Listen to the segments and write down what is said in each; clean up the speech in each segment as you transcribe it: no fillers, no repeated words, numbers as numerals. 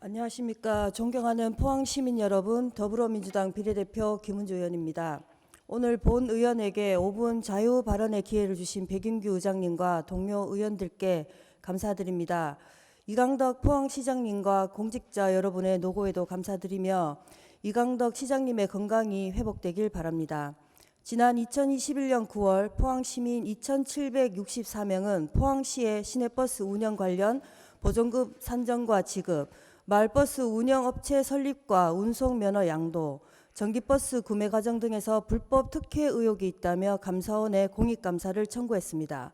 안녕하십니까. 존경하는 포항시민 여러분, 더불어민주당 비례대표 김은주 의원입니다. 오늘 본 의원에게 5분 자유 발언의 기회를 주신 백윤규 의장님과 동료 의원들께 감사드립니다. 이강덕 포항시장님과 공직자 여러분의 노고에도 감사드리며 이강덕 시장님의 건강이 회복되길 바랍니다. 지난 2021년 9월 포항시민 2,764명은 포항시의 시내버스 운영 관련 보존금 산정과 지급, 마을버스 운영업체 설립과 운송면허 양도, 전기버스 구매 과정 등에서 불법 특혜 의혹이 있다며 감사원에 공익감사를 청구했습니다.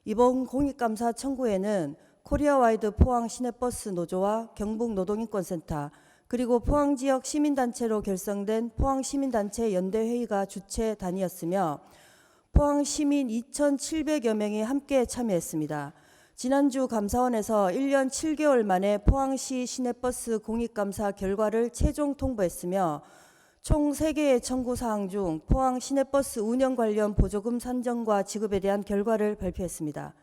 이번 공익감사 청구에는 코리아와이드 포항 시내버스 노조와 경북노동인권센터 그리고 포항지역 시민단체로 결성된 포항시민단체 연대회의가 주최 단위였으며 포항시민 2,700여 명이 함께 참여했습니다. 지난주 감사원에서 1년 7개월 만에 포항시 시내버스 공익감사 결과를 최종 통보했으며 총 3개의 청구사항 중 포항 시내버스 운영 관련 보조금 산정과 지급에 대한 결과를 발표했습니다.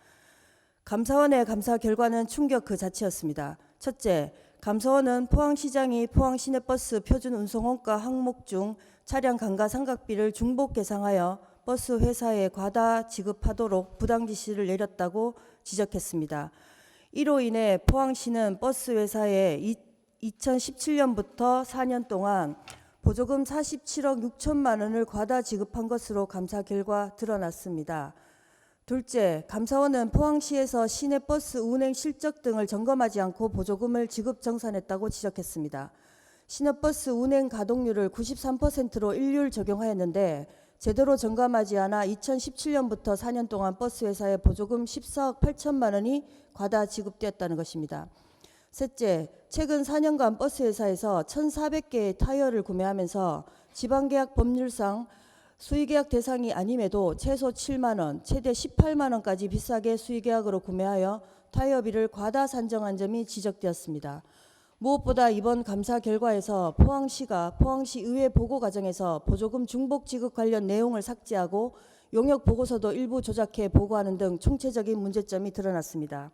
감사원의 감사 결과는 충격 그 자체였습니다. 첫째, 감사원은 포항시장이 포항 시내버스 표준 운송원가 항목 중 차량 감가 상각비를 중복 계상하여 버스 회사에 과다 지급하도록 부당 지시를 내렸다고 지적했습니다. 이로 인해 포항시는 버스 회사에 2017년부터 4년 동안 보조금 47억 6천만 원을 과다 지급한 것으로 감사 결과 드러났습니다. 둘째, 감사원은 포항시에서 시내버스 운행 실적 등을 점검하지 않고 보조금을 지급 정산했다고 지적했습니다. 시내버스 운행 가동률을 93%로 일률 적용하였는데 제대로 점검하지 않아 2017년부터 4년 동안 버스 회사에 보조금 14억 8천만 원이 과다 지급되었다는 것입니다. 셋째, 최근 4년간 버스 회사에서 1,400개의 타이어를 구매하면서 지방계약 법률상 수의계약 대상이 아님에도 최소 7만 원, 최대 18만 원까지 비싸게 수의계약으로 구매하여 타이어비를 과다 산정한 점이 지적되었습니다. 무엇보다 이번 감사 결과에서 포항시가 포항시 의회 보고 과정에서 보조금 중복 지급 관련 내용을 삭제하고 용역 보고서도 일부 조작해 보고하는 등 총체적인 문제점이 드러났습니다.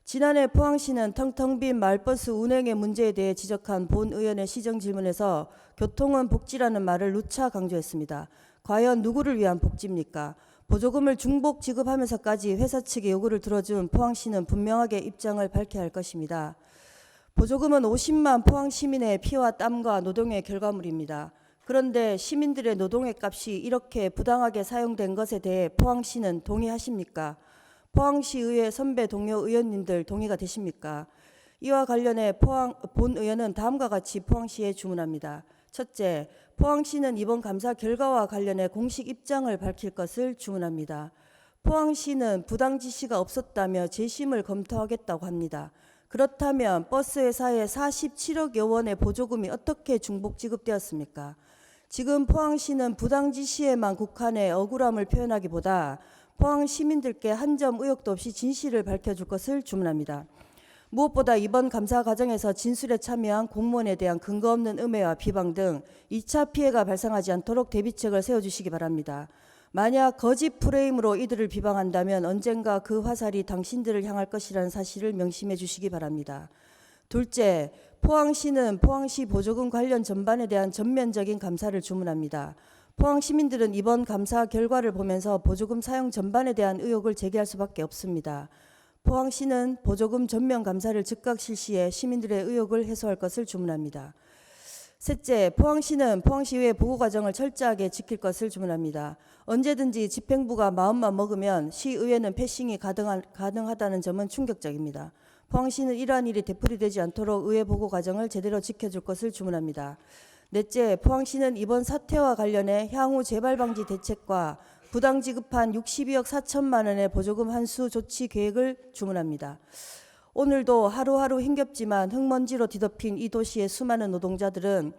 지난해 포항시는 텅텅 빈 마을버스 운행의 문제에 대해 지적한 본 의원의 시정 질문에서 교통은 복지라는 말을 누차 강조했습니다. 과연 누구를 위한 복지입니까? 보조금을 중복 지급하면서까지 회사 측의 요구를 들어준 포항시는 분명하게 입장을 밝혀야 할 것입니다. 보조금은 50만 포항 시민의 피와 땀과 노동의 결과물입니다. 그런데 시민들의 노동의 값이 이렇게 부당하게 사용된 것에 대해 포항시는 동의하십니까? 포항시의회 선배 동료 의원님들 동의가 되십니까? 이와 관련해 본 의원은 다음과 같이 포항시에 주문합니다. 첫째, 포항시는 이번 감사 결과와 관련해 공식 입장을 밝힐 것을 주문합니다. 포항시는 부당 지시가 없었다며 재심을 검토하겠다고 합니다. 그렇다면 버스 회사에 47억여 원의 보조금이 어떻게 중복 지급되었습니까? 지금 포항시는 부당 지시에만 국한해 억울함을 표현하기보다 포항 시민들께 한 점 의혹도 없이 진실을 밝혀줄 것을 주문합니다. 무엇보다 이번 감사 과정에서 진술에 참여한 공무원에 대한 근거 없는 음해와 비방 등 2차 피해가 발생하지 않도록 대비책을 세워주시기 바랍니다. 만약 거짓 프레임으로 이들을 비방한다면 언젠가 그 화살이 당신들을 향할 것이라는 사실을 명심해 주시기 바랍니다. 둘째, 포항시는 포항시 보조금 관련 전반에 대한 전면적인 감사를 주문합니다. 포항 시민들은 이번 감사 결과를 보면서 보조금 사용 전반에 대한 의혹을 제기할 수밖에 없습니다. 포항시는 보조금 전면 감사를 즉각 실시해 시민들의 의혹을 해소할 것을 주문합니다. 셋째, 포항시는 포항시의회 보고 과정을 철저하게 지킬 것을 주문합니다. 언제든지 집행부가 마음만 먹으면 시의회는 패싱이 가능하다는 점은 충격적입니다. 포항시는 이러한 일이 되풀이되지 않도록 의회 보고 과정을 제대로 지켜줄 것을 주문합니다. 넷째, 포항시는 이번 사태와 관련해 향후 재발 방지 대책과 부당 지급한 62억 4천만 원의 보조금 환수 조치 계획을 주문합니다. 오늘도 하루하루 힘겹지만 흙먼지로 뒤덮인 이 도시의 수많은 노동자들은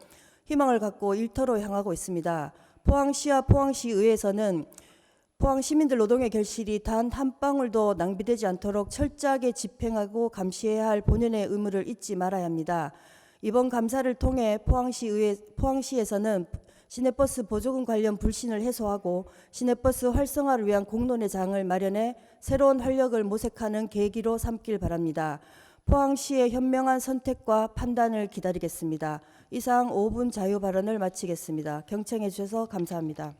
희망을 갖고 일터로 향하고 있습니다. 포항시와 포항시의회에서는 포항 시민들 노동의 결실이 단 한 방울도 낭비되지 않도록 철저하게 집행하고 감시해야 할 본연의 의무를 잊지 말아야 합니다. 이번 감사를 통해 포항시에서는 시내버스 보조금 관련 불신을 해소하고 시내버스 활성화를 위한 공론의 장을 마련해 새로운 활력을 모색하는 계기로 삼길 바랍니다. 포항시의 현명한 선택과 판단을 기다리겠습니다. 이상 5분 자유 발언을 마치겠습니다. 경청해 주셔서 감사합니다.